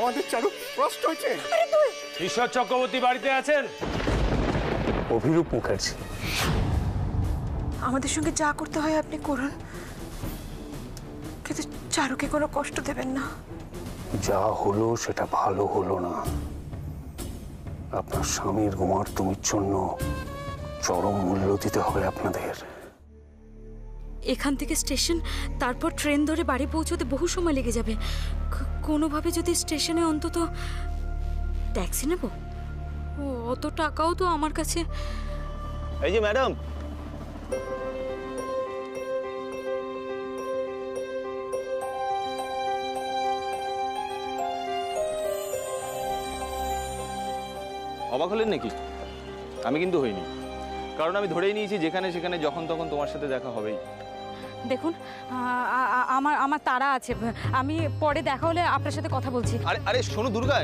আমাদের চারু কষ্ট হচ্ছে। ঈশ্বর চক্রবর্তী বাড়িতে আছেন? অভিরূপ মুখার্জি। আমাদের সঙ্গে যা করতে হয় আপনি করুন, কিন্তু চারুকে কোনো কষ্ট দেবেন না। যা হলো সেটা ভালো হলো না। আপনার স্বামীর ঘুমার্তমির জন্য চরম মূল্য দিতে হবে আপনাদের। এখান থেকে স্টেশন, তারপর ট্রেন ধরে বাড়ি পৌঁছতে বহু সময় লেগে যাবে। কোনোভাবে যদি স্টেশনে অন্তত ট্যাক্সি নেব। অত টাকাও তো আমার কাছে। এই যে ম্যাডাম, অবাক হলেন নাকি? আমি কিন্তু হইনি, কারণ আমি ধরেই নিয়েছি যেখানে সেখানে যখন তখন তোমার সাথে দেখা হবেই। দেখুন, আমার তাড়া আছে, আমি পরে দেখা হলে আপনার সাথে কথা বলছি। আরে শোনো দুর্গা,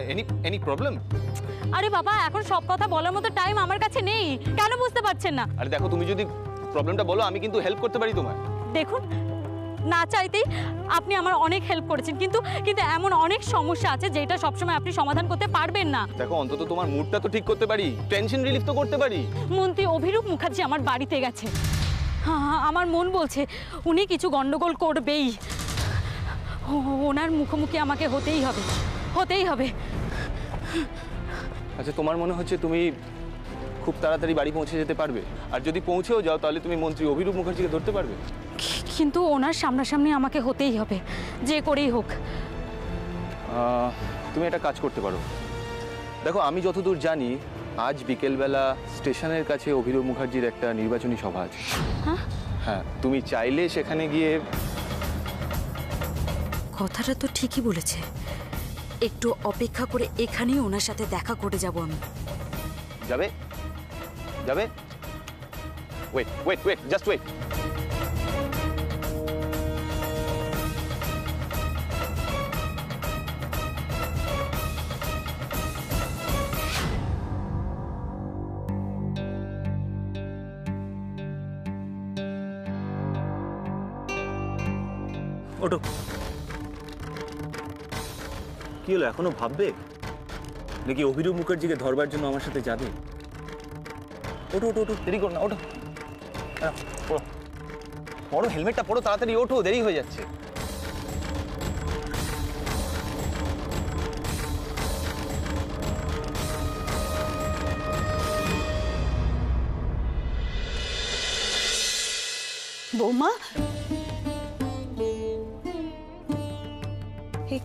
এনি প্রবলেম? আরে বাবা, এখন সব কথা বলার মতো টাইম আমার কাছে নেই। কেন বুঝতে পারছেন না? আরে দেখো, তুমি যদি প্রবলেমটা বলো আমি কিন্তু হেল্প করতে পারি তোমায়। দেখুন, না চাইতেই আপনি আমার অনেক হেল্প করেছেন, কিন্তু এমন অনেক সমস্যা আছে যেটা সবসময় আপনি সমাধান করতে পারবেন না। দেখো, অন্তত তোমার মুডটা তো ঠিক করতে পারি, টেনশন রিলিফ তো করতে পারি। মন্ত্রী অভিরূপ মুখার্জি আমার বাড়িতে গেছে। আমার মন বলছে উনি কিছু গন্ডগোল করবেই। ওনার মুখোমুখি আমাকে হতেই হবে। আচ্ছা, তোমার মনে হচ্ছে তুমি খুব তাড়াতাড়ি বাড়ি পৌঁছে যেতে পারবে? আর যদি পৌঁছেও যাও তাহলে তুমি মন্ত্রী অভিরূপ মুখার্জিকে ধরতে পারবে? কিন্তু ওনার সামনাসামনি আমাকে হতেই হবে, যে করেই হোক। তুমি একটা কাজ করতে পারো। দেখো, আমি যতদূর জানি আজ বিকেলবেলা স্টেশনের কাছে অভিরূপ মুখার্জির একটা নির্বাচনী সভা আছে। হ্যাঁ, তুমি চাইলে সেখানে গিয়ে। কথাটা তো ঠিকই বলেছে। একটু অপেক্ষা করে এখানেই ওনার সাথে দেখা করে যাব আমি। যাবে? Wait, just wait. ওটো, কি হলো? এখনো ভাববে নাকি অভিরূপ মুখার্জিকে ধরবার জন্য আমার সাথে যাবে? ওটো, দেরি করো না, ওঠো। পড়ো, হেলমেটটা পড়ো, তাড়াতাড়ি ওঠো, দেরি হয়ে যাচ্ছে। বৌমা,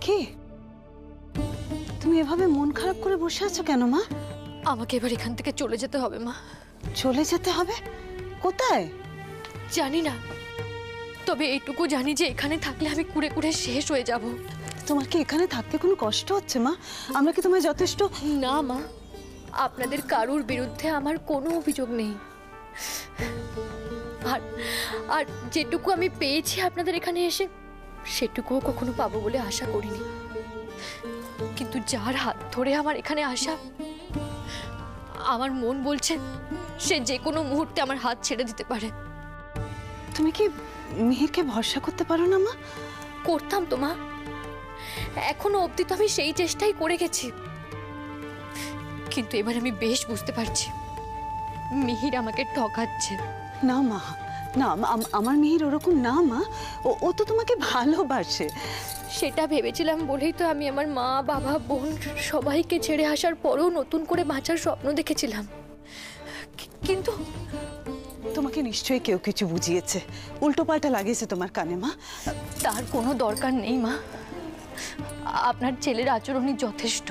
কি তুমি এভাবে মন খারাপ করে বসে আছো কেন মা? আমাকে এবার এখান থেকে চলে যেতে হবে মা। চলে যেতে হবে? কোথায় জানি না, তবে এইটুকু জানি যে এখানে থাকলে আমি কুড়ে কুড়ে শেষ হয়ে যাব। তোমার কি এখানে থাকতে কোনো কষ্ট হচ্ছে মা? আমরা কি তোমায় যথেষ্ট? না মা, আপনাদের কারুর বিরুদ্ধে আমার কোনো অভিযোগ নেই। আর যেটুকু আমি পেয়েছি আপনাদের এখানে এসে, সেটুকুও কখনো পাবো বলে আশা করিনি। কিন্তু যার হাত ধরে আমার এখানে আসা, আমার মন বলছে সে যে কোনো মুহূর্তে আমার হাত ছেড়ে দিতে পারে। তুমি কি মিহিরকে ভরসা করতে পারো না মা? করতাম তো মা, এখনো অবধি তো আমি সেই চেষ্টাই করে গেছি। কিন্তু এবার আমি বেশ বুঝতে পারছি মিহির আমাকে ঠকাচ্ছে। না মা, না, আমার মিহির ওরকম না মা। ও তো তোমাকে ভালোবাসে। সেটা ভেবেছিলাম বলেই তো আমি আমার মা, বাবা, বোন সবাইকে ছেড়ে আসার পরেও নতুন করে বাঁচার স্বপ্ন দেখেছিলাম। কিন্তু তোমাকে নিশ্চয়ই কেউ কিছু বুঝিয়েছে, উল্টো পাল্টা লাগিয়েছে তোমার কানে মা। তার কোনো দরকার নেই মা, আপনার ছেলের আচরণই যথেষ্ট।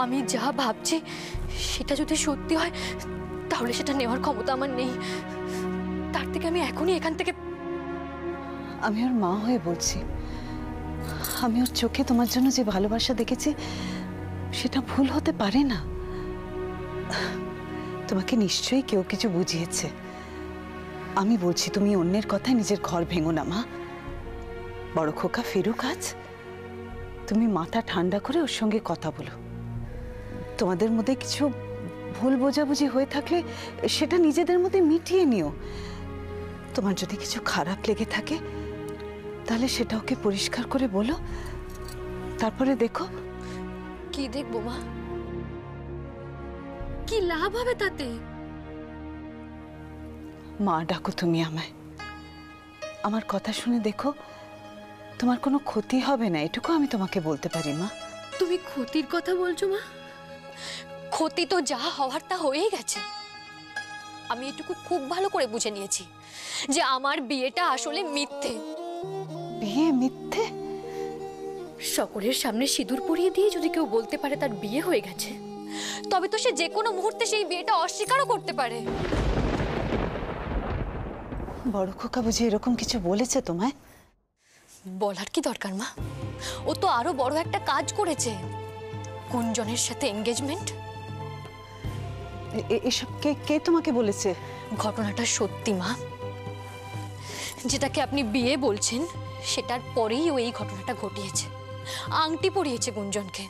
আমি যা ভাবছি সেটা যদি সত্যি হয় তাহলে সেটা নেওয়ার ক্ষমতা আমার নেই। তার থেকে আমি এখনই এখান থেকে। আমি ওর মা হয়ে বলছি, আমি ওর চোখে তোমার জন্য যে ভালোবাসা দেখেছি সেটা ভুল হতে পারে না। তোমাকে নিশ্চয়ই কেউ কিছু বুঝিয়েছে। আমি বলছি তুমি অন্যের কথায় নিজের ঘর ভেঙো না মা। বড় খোকা ফিরুক আজ, তুমি মাথা ঠান্ডা করে ওর সঙ্গে কথা বলো। তোমাদের মধ্যে কিছু ভুল বোঝাবুঝি হয়ে থাকলে সেটা নিজেদের মধ্যে মিটিয়ে নিও। তোমার যদি কিছু খারাপ লেগে থাকে তাহলে সেটা ওকে পরিষ্কার করে বলো, তারপরে দেখো। কি দেখবো মা? কি লাভ হবে তাতে? মা ডাকো তুমি আমায়, আমার কথা শুনে দেখো, তোমার কোনো ক্ষতি হবে না, এটুকু আমি তোমাকে বলতে পারি মা। তুমি ক্ষতির কথা বলছো মা? ক্ষতি তো যা হওয়ার তা হয়েই গেছে। আমি এটুকু খুব ভালো করে বুঝে নিয়েছি যে আমার বিয়েটা আসলে মিথ্যে। বিয়ে মিথ্যে? সকলের সামনে সিঁদুর পরিয়ে দিয়ে যদি কেউ বলতে পারে তার বিয়ে হয়ে গেছে, তবে তো সে যে কোনো মুহূর্তে সেই বিয়েটা অস্বীকারও করতে পারে। বড় খোকা বুঝি এরকম কিছু বলেছে তোমায়? বলার কি দরকার মা? ও তো আরো বড় একটা কাজ করেছে, কুঞ্জনের সাথে এঙ্গেজমেন্ট। এসব কে কে তোমাকে বলেছে? ঘটনাটা সত্যি মা, যেটাকে আপনি বিয়ে বলছেন সেটার পরেই ও এই ঘটনাটা ঘটিয়েছে। আংটি পরিয়েছে গুঞ্জনকে।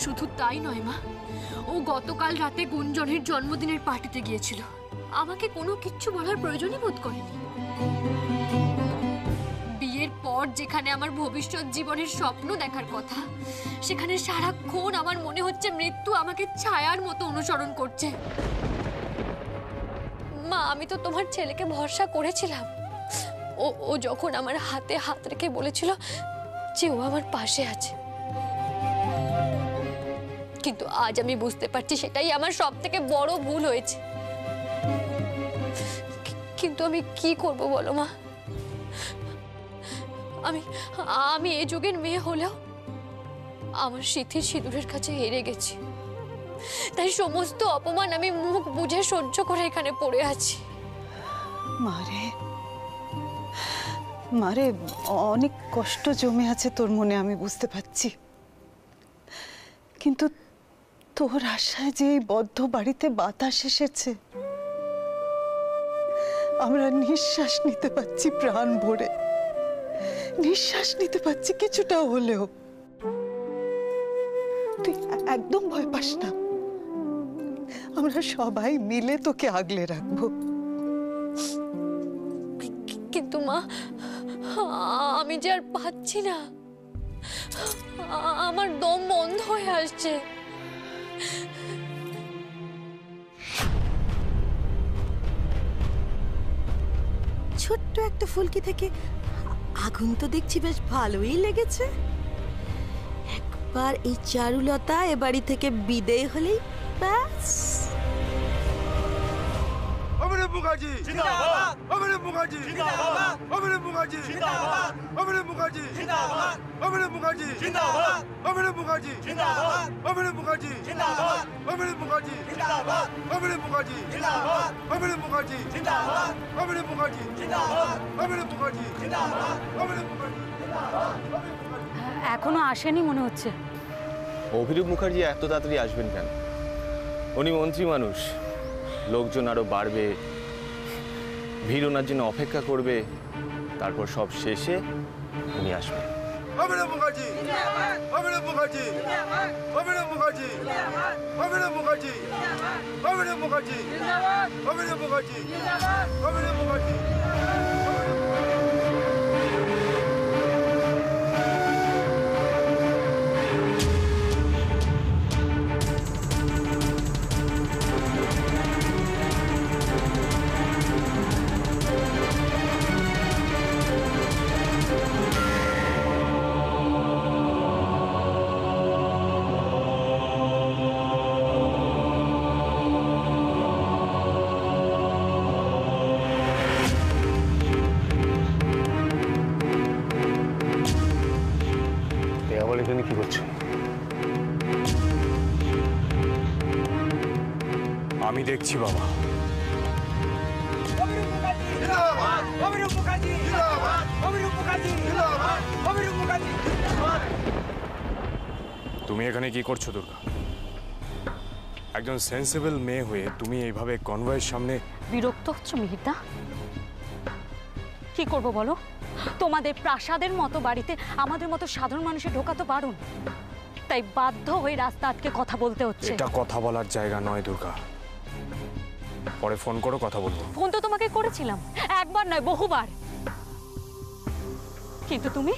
শুধু তাই নয় মা, ও গতকাল রাতে গুঞ্জনের জন্মদিনের পার্টিতে গিয়েছিল। আমাকে কোনো কিচ্ছু বলার প্রয়োজনই বোধ করেনি। বিয়ের পর যেখানে আমার ভবিষ্যৎ জীবনের স্বপ্ন দেখার কথা, সেখানে সারাক্ষণ আমার মনে হচ্ছে মৃত্যু আমাকে ছায়ার মতো অনুসরণ করছে। মা, আমি তো তোমার ছেলেকে ভরসা করেছিলাম। ও যখন আমার হাতে হাত রেখে বলেছিল যে ও আমার পাশে আছে, কিন্তু আজ আমি বুঝতে পারছি সেটাই আমার সবথেকে বড় ভুল হয়েছে। কিন্তু আমি কি করব বলো মা? আমি এই যুগের মেয়ে হলেও আমার সিথির সিঁদুরের কাছে হেরে গেছি। তাই সমস্ত অপমান আমি মুখ বুঝে সহ্য করে এখানে পড়ে আছি। মারে মারে, অনেক কষ্ট জমে আছে তোর মনে, আমি বুঝতে পারছি। কিন্তু তোর আশায় যে এই বদ্ধ বাড়িতে বাতাস এসেছে, আমরা নিঃশ্বাস নিতে পারছি প্রাণ ভরে, নিঃশ্বাস নিতে পারছি কিছুটা হলেও। তুই একদম ভয় পাস না, আমরা সবাই মিলে তোকে আগলে রাখবো। কিন্তু মা, আমি যে আর পাচ্ছি না, আমার দম বন্ধ হয়ে আসছে। ছোট্ট একটা ফুলকি থেকে আগুন তো দেখছি বেশ ভালোই লেগেছে। একবার এই চারুলতা এ বাড়ি থেকে বিদেয় হলেই ব্যাস। অভিনব মুখার্জি জিন্দাবাদ, অভিনব মুখার্জি জিন্দাবাদ, অভিনব মুখার্জি জিন্দাবাদ, অভিনব মুখার্জি জিন্দাবাদ, অভিনব মুখার্জি জিন্দাবাদ, অভিনব মুখার্জি জিন্দাবাদ, অভিনব মুখার্জি জিন্দাবাদ, অভিনব মুখার্জি জিন্দাবাদ, অভিনব মুখার্জি জিন্দাবাদ, অভিনব মুখার্জি জিন্দাবাদ, অভিনব মুখার্জি জিন্দাবাদ, অভিনব মুখার্জি জিন্দাবাদ, অভিনব মুখার্জি জিন্দাবাদ। এখনো আসেনি মনে হচ্ছে। অভিরূপ মুখার্জি এত তাড়াতাড়ি আসবেন কেন? উনি মন্ত্রী মানুষ, লোকজন আরো বাড়বে, ভিড় ওনার জন্য অপেক্ষা করবে, তারপর সব শেষে উনি আসবেন। অভিনব মুখার্জি জিন্দাবাদ, অভিনব মুখার্জি জিন্দাবাদ, অভিনব মুখার্জি জিন্দাবাদ, অভিনব মুখার্জি জিন্দাবাদ, অভিনব মুখার্জি জিন্দাবাদ, অভিনব মুখার্জি জিন্দাবাদ, অভিনব মুখার্জি। এখানে কি করছো? আমি দেখছি বাবা। তুমি এখানে কি করছো দুর্গা? একজন সেন্সিবল মেয়ে হয়ে তুমি এইভাবে কনভয়ের সামনে। বিরক্ত হচ্ছ মিহিরদা? কি করব বলো? তোমাদের প্রাসাদের মতো বাড়িতে আমাদের মতো সাধারণ মানুষের ঢোকা তো বারণ, তাই বাধ্য হয়ে রাস্তা আটকে কথা বলতে হচ্ছে। এটা কথা বলার জায়গা নয় দুর্গা, পরে ফোন করো, কথা বলবো। ফোন তো তোমাকে করেছিলাম, একবার নয় বহুবার। কিন্তু তুমি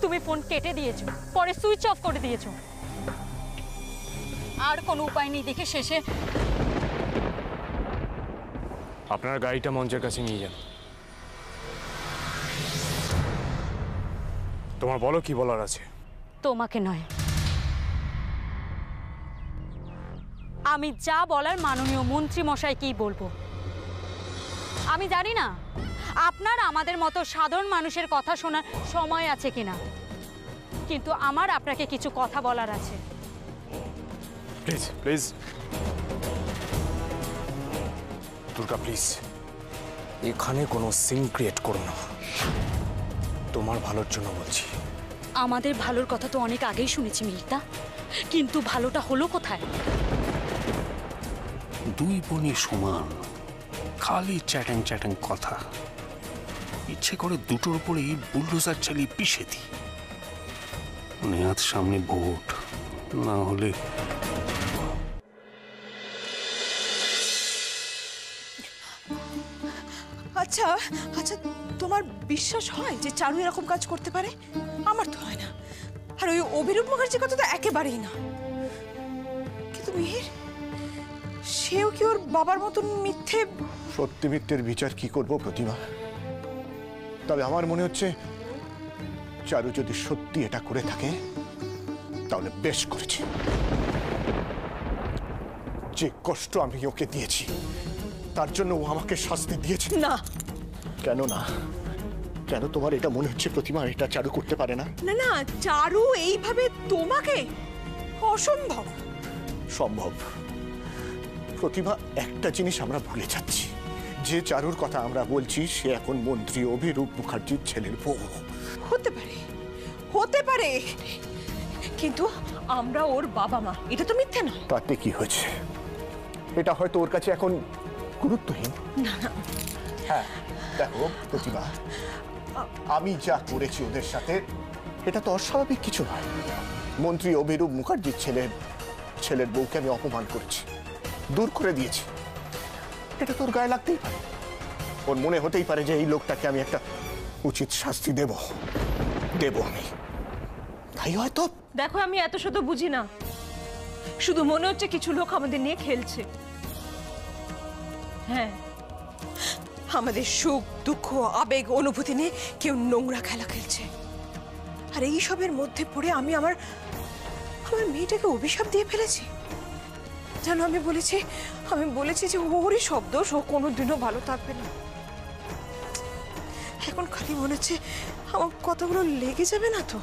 তুমি ফোন কেটে দিয়েছো, পরে সুইচ অফ করে দিয়েছো। আর কোনো উপায় নেই দেখে শেষে আপনার গাড়িটা মঞ্চের কাছে নিয়ে যান। তোমার বলো কি বলার আছে। তোমাকে নয়, আমি যা বলার মাননীয় মন্ত্রী মশাইকেই বলবো। আমি জানি না আপনার আমাদের মতো সাধারণ মানুষের কথা শোনার সময় আছে কিনা, কিন্তু আমার আপনাকে কিছু কথা বলার আছে। প্লিজ প্লিজ দুর্গা, প্লিজ এখানে কোনো সিন ক্রিয়েট করো না। তোমার ভালোর জন্য বলছি। আমাদের ভালোর কথা তো অনেক আগেই শুনেছি মিহিরদা, কিন্তু ভালোটা হলো কোথায়? দুই বোনই সমান, খালি চ্যাটাং চ্যাটাং কথা। ইচ্ছে করে দুটোর উপরেই বুলডোজার চালিয়ে পিষে দিই। নেহাত সামনে ভোট, না হলে আচ্ছা আচ্ছা, তোমার বিশ্বাস হয় যে চারু এরকম কাজ করতে পারে? আমার তো হয় না। আর ওই অভিরূপ মুখার্জির কথা তো একেবারেই না। কিন্তু মিহির, সেও কি ওর বাবার মতন মিথ্যে? সত্যি মিথ্যের বিচার কি করব প্রতিমা? তবে আমার মনে হচ্ছে চারু যদি সত্যি এটা করে থাকে তাহলে বেশ করেছে। যে কষ্ট আমি ওকে দিয়েছি তার জন্য ও আমাকে শাস্তি দিয়েছে। না। কেন না? কেন তোমার এটা মনে হচ্ছে প্রতিমা এটা চারু করতে পারে না? না না, চারু এইভাবে তোমাকে? অসম্ভব। সম্ভব। প্রতিমা, একটা জিনিস আমরা ভুলে যাচ্ছি, যে চারুর কথা আমরা বলছি সে এখন মন্ত্রী অভিরূপ মুখার্জির ছেলের বউ। হতে পারে, হতে পারে, কিন্তু আমরা ওর বাবা মা, এটা তো মিথ্যে নয়। তাতে কি হয়েছে? এটা হয়তো ওর কাছে এখন গুরুত্বহীন। না না, হ্যাঁ দেখো প্রতিমা, আমি যা করেছি ওদের সাথে এটা তো অস্বাভাবিক কিছু নয়। মন্ত্রী অভিরূপ মুখার্জির ছেলের বউকে আমি অপমান করেছি, দূর করে দিয়েছি। এটা তোর গায়ে লাগতেই পারে। ওর মনে হতেই পারে যে এই লোকটাকে আমি একটা উচিত শাস্তি দেব আমি। তাই হয়তো। দেখো, আমি এত শত বুঝি না, শুধু মনে হচ্ছে কিছু লোক আমাদের নিয়ে খেলছে। হ্যাঁ, আমাদের সুখ দুঃখ আবেগ অনুভূতি নিয়ে কেউ নোংরা খেলা খেলছে। আর এই সবের মধ্যে পড়ে আমি আমার মেয়েটাকে অভিশাপ দিয়ে ফেলেছি। জানো, আমি বলেছি যে ওরই সব দোষ, ও কোনোদিনও ভালো থাকবে না। এখন খালি মনে হচ্ছে আমার কথাগুলো লেগে যাবে না তো।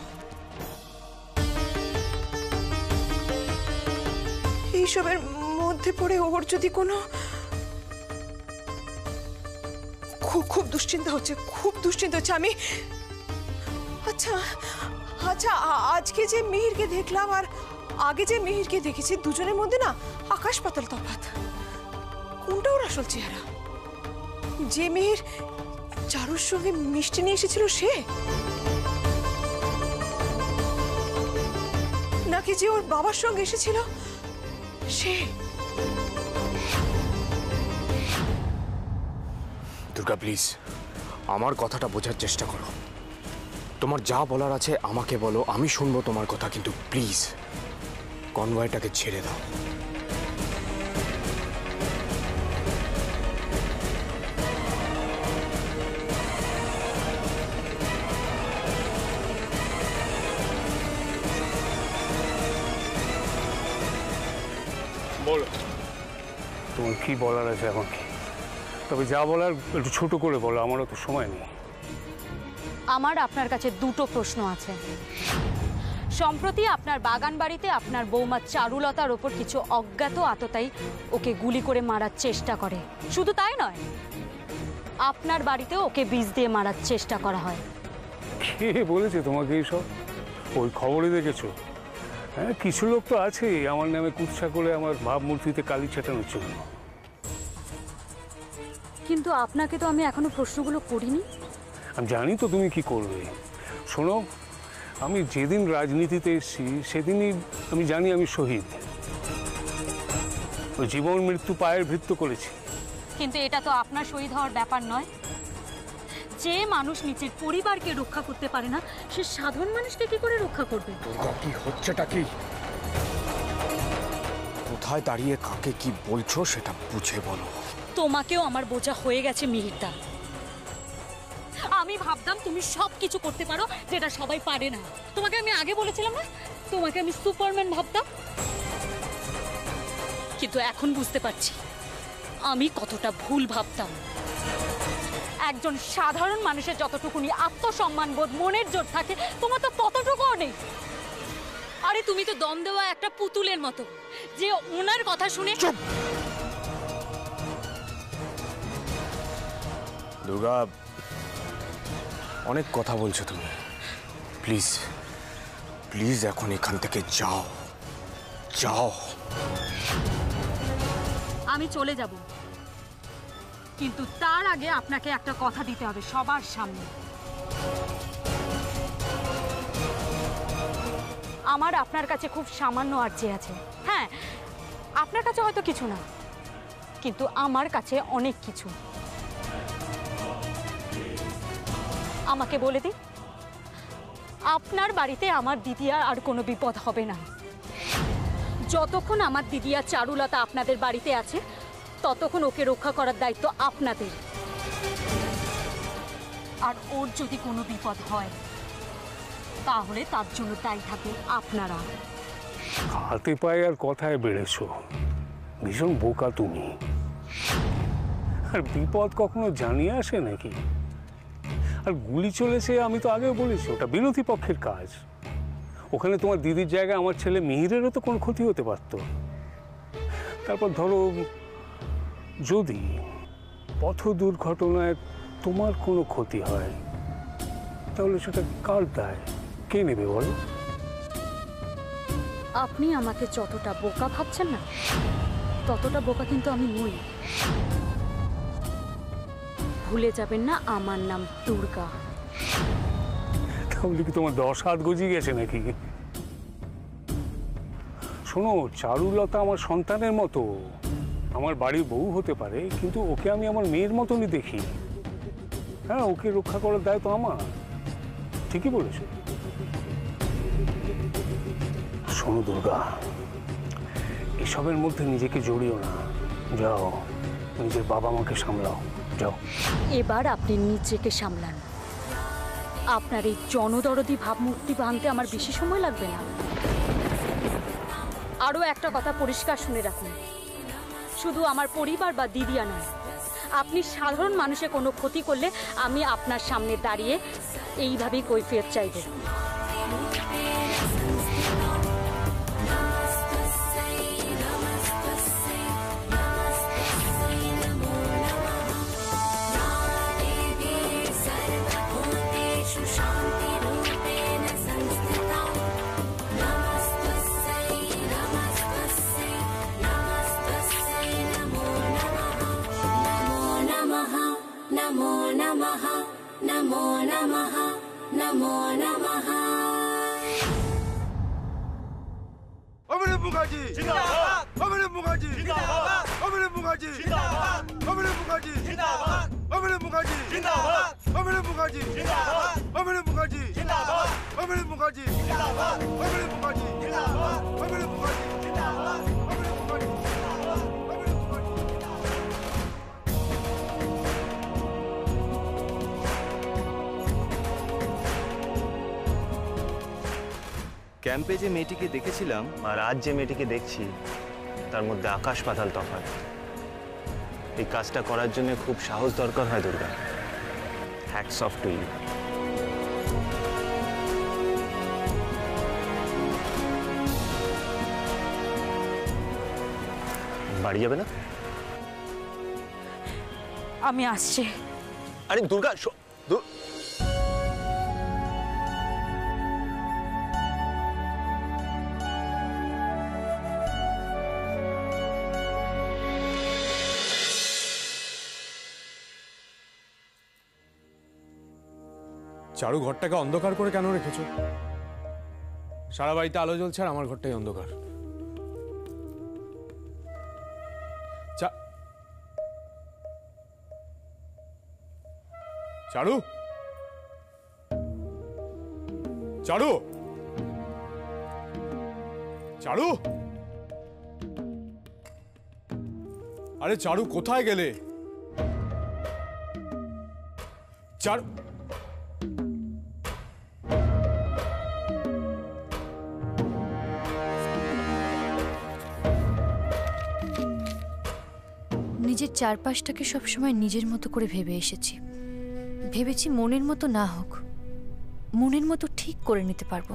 এইসবের মধ্যে পড়ে ওর যদি কোনো খুব দুশ্চিন্তা হচ্ছে, আমি আচ্ছা আজকে যে মিহিরকে দেখলাম আর আগে যে মিহিরকে দেখেছি, দুজনের মধ্যে না আকাশ পাতাল তফাৎ। কোনটা ওর আসল চেহারা? যে মিহির চারুর সঙ্গে মিষ্টি নিয়ে এসেছিল সে, নাকি যে ওর বাবার সঙ্গে এসেছিল সে? দুর্গা, প্লিজ আমার কথাটা বোঝার চেষ্টা করো। তোমার যা বলার আছে আমাকে বলো, আমি শুনবো তোমার কথা, কিন্তু প্লিজ কনভয়টাকে ছেড়ে দাও। বলো তোমার কি বলার আছে আমাকে? তবে যা বলার একটু ছোট করে বলো, আমারও তো সময় নেই। আমার আপনার কাছে দুটো প্রশ্ন আছে। সম্প্রতি আপনার বাগান বাড়িতে আপনার বৌমা চারুলতার ওপর কিছু অজ্ঞাত আততায়ী ওকে গুলি করে মারার চেষ্টা করে। শুধু তাই নয়, আপনার বাড়িতেও ওকে বিষ দিয়ে মারার চেষ্টা করা হয়। কে বলেছে তোমাকে এইসব? ওই খবরে দেখেছো? হ্যাঁ, কিছু লোক তো আছে আমার নামে কুৎসা করে আমার ভাবমূর্তিতে কালি ছেটানোর জন্য। কিন্তু আপনাকে তো আমি এখনো প্রশ্নগুলো করিনি। আমি জানি তো তুমি কি করবে। শোনো, আমি যেদিন রাজনীতিতে এসেছি সেদিনই আমি জানি আমি শহীদ। ওই জীবন মৃত্যু পায়ের ভৃত্য করেছি। কিন্তু এটা তো আপনার শহীদ হওয়ার ব্যাপার নয়। যে মানুষ নিজের পরিবারকে রক্ষা করতে পারে না সে সাধারণ মানুষকে কি করে রক্ষা করবে? দুর্গা, কি হচ্ছেটা কি? কোথায় দাঁড়িয়ে কাকে কি বলছো সেটা বুঝে বলো। তোমাকেও আমার বোঝা হয়ে গেছে মিহিরদা। আমি ভাবতাম তুমি সব কিছু করতে পারো যেটা সবাই পারে না। তোমাকে আমি আগে বলেছিলাম না, তোমাকে আমি সুপারম্যান ভাবতাম। কিন্তু এখন বুঝতে পারছি আমি কতটা ভুল ভাবতাম। একজন সাধারণ মানুষের যতটুকুনি আত্মসম্মান বোধ, মনের জোর থাকে, তোমার তো ততটুকুও নেই। আরে তুমি তো দম দেওয়া একটা পুতুলের মতো যে ওনার কথা শুনে। দুর্গা, অনেক কথা বলছো তুমি। প্লিজ প্লিজ এখন এখান থেকে যাও, যাও। আমি চলে যাব, কিন্তু তার আগে আপনাকে একটা কথা দিতে হবে সবার সামনে। আমার আপনার কাছে খুব সামান্য আর্জি আছে। হ্যাঁ, আপনার কাছে হয়তো কিছু না, কিন্তু আমার কাছে অনেক কিছু। আমাকে বলে দিন, আপনার বাড়িতে আমার দিদিয়ার আর কোনো বিপদ হবে না। যতক্ষণ আমার দিদিয়া চারুলতা আপনাদের বাড়িতে আছে ততক্ষণ ওকে রক্ষা করার দায়িত্ব আপনাদের। আর ওর যদি কোনো বিপদ হয় তাহলে তার জন্য দায়ী থাকবেন আপনারা। হাতে পায়ে আর কথায় বেড়েছো, ভীষণ বোকা তুমি। আর বিপদ কখনো জানিয়ে আসে নাকি? আর গুলি চলেছে, আমি তো আগেও বলেছি ওটা বিরোধী পক্ষের কাজ। ওখানে তোমার দিদির জায়গায় আমার ছেলে মিহিরেরও তো কোনো ক্ষতি হতে পারত। তারপর ধরো যদি পথ দুর্ঘটনায় তোমার কোনো ক্ষতি হয় তাহলে সেটা কার দায়? কে নেবে বলো? আপনি আমাকে যতটা বোকা ভাবছেন না ততটা বোকা কিন্তু আমি নই। ভুলে যাবেন না আমার নাম দুর্গা। তাহলে কি তোমার 10 হাত গজিয়ে গেছে নাকি? শোনো, চারুলতা আমার সন্তানের মতো, আমার বাড়ির বউ হতে পারে, কিন্তু ওকে আমি আমার মেয়ের মতনই দেখি। হ্যাঁ, ওকে রক্ষা করার দায়িত্ব আমার। ঠিকই বলেছো। শোনো দুর্গা, এসবের মধ্যে নিজেকে জড়িও না। যাও, নিজের বাবা মাকে সামলাও, যাও। এবার আপনি নিজেকে সামলান। আপনার এই জনদরদি ভাবমূর্তি ভাঙতে আমার বেশি সময় লাগবে না। আরও একটা কথা পরিষ্কার শুনে রাখুন, শুধু আমার পরিবার বা দিদিয়া নয়, আপনি সাধারণ মানুষের কোনো ক্ষতি করলে আমি আপনার সামনে দাঁড়িয়ে এইভাবেই কৈফিয়ত চাইব। नमो नमः नमो नमः नमो नमः। अभिनव मुखर्जी जिंदाबाद, अभिनव मुखर्जी जिंदाबाद, अभिनव मुखर्जी जिंदाबाद, अभिनव मुखर्जी जिंदाबाद, अभिनव मुखर्जी जिंदाबाद, अभिनव मुखर्जी जिंदाबाद, अभिनव मुखर्जी जिंदाबाद, अभिनव मुखर्जी जिंदाबाद, अभिनव मुखर्जी जिंदाबाद, अभिनव मुखर्जी जिंदाबाद, अभिनव मुखर्जी जिंदाबाद। ক্যাম্পে যে মেয়েটিকে দেখেছিলাম আর আজ যে মেয়েটিকে দেখছি তার মধ্যে আকাশ পাতাল তফাৎ। এই কাজটা করার জন্য খুব সাহস দরকার হয় Durga. Hats off to you. বাড়ি যাবে না? আমি আসছি। আরে দুর্গা, চারু ঘরটাকে অন্ধকার করে কেন রেখেছো? সারা বাড়িতে আলো জ্বলছে আর আমার ঘরটাই অন্ধকার। চারু, চারু, চারু, আরে চারু কোথায় গেলে? চারু, নিজের চারপাশটাকে সবসময় নিজের মতো করে ভেবে এসেছি। ভেবেছি মনের মতো না হোক, মনের মতো ঠিক করে নিতে পারবো।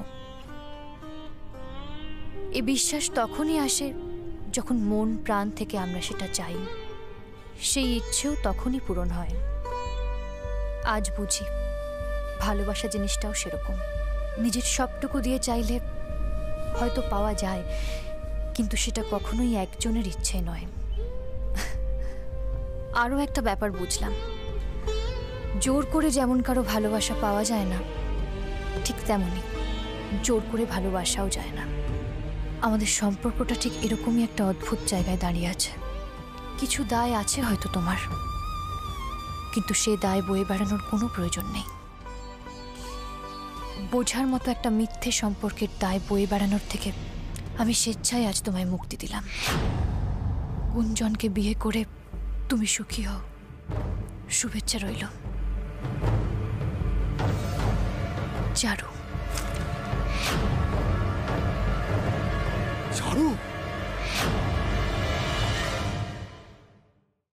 এ বিশ্বাস তখনই আসে যখন মন প্রাণ থেকে আমরা সেটা চাই, সেই ইচ্ছেও তখনই পূরণ হয়। আজ বুঝি ভালোবাসা জিনিসটাও সেরকম। নিজের সবটুকু দিয়ে চাইলে হয়তো পাওয়া যায়, কিন্তু সেটা কখনোই একজনের ইচ্ছে নয়। আরও একটা ব্যাপার বুঝলাম, জোর করে যেমন কারো ভালোবাসা পাওয়া যায় না, ঠিক তেমনই জোর করে ভালোবাসাও যায় না। আমাদের সম্পর্কটা ঠিক এরকমই একটা অদ্ভুত জায়গায় দাঁড়িয়ে আছে। কিছু দায় আছে হয়তো তোমার, কিন্তু সে দায় বয়ে বেড়ানোর কোনো প্রয়োজন নেই। বোঝার মতো একটা মিথ্যে সম্পর্কের দায় বয়ে বেড়ানোর থেকে আমি স্বেচ্ছায় আজ তোমায় মুক্তি দিলাম। গুঞ্জনকে বিয়ে করে তুমি সুখী হও, শুভেচ্ছা রইল। চারু। চারু।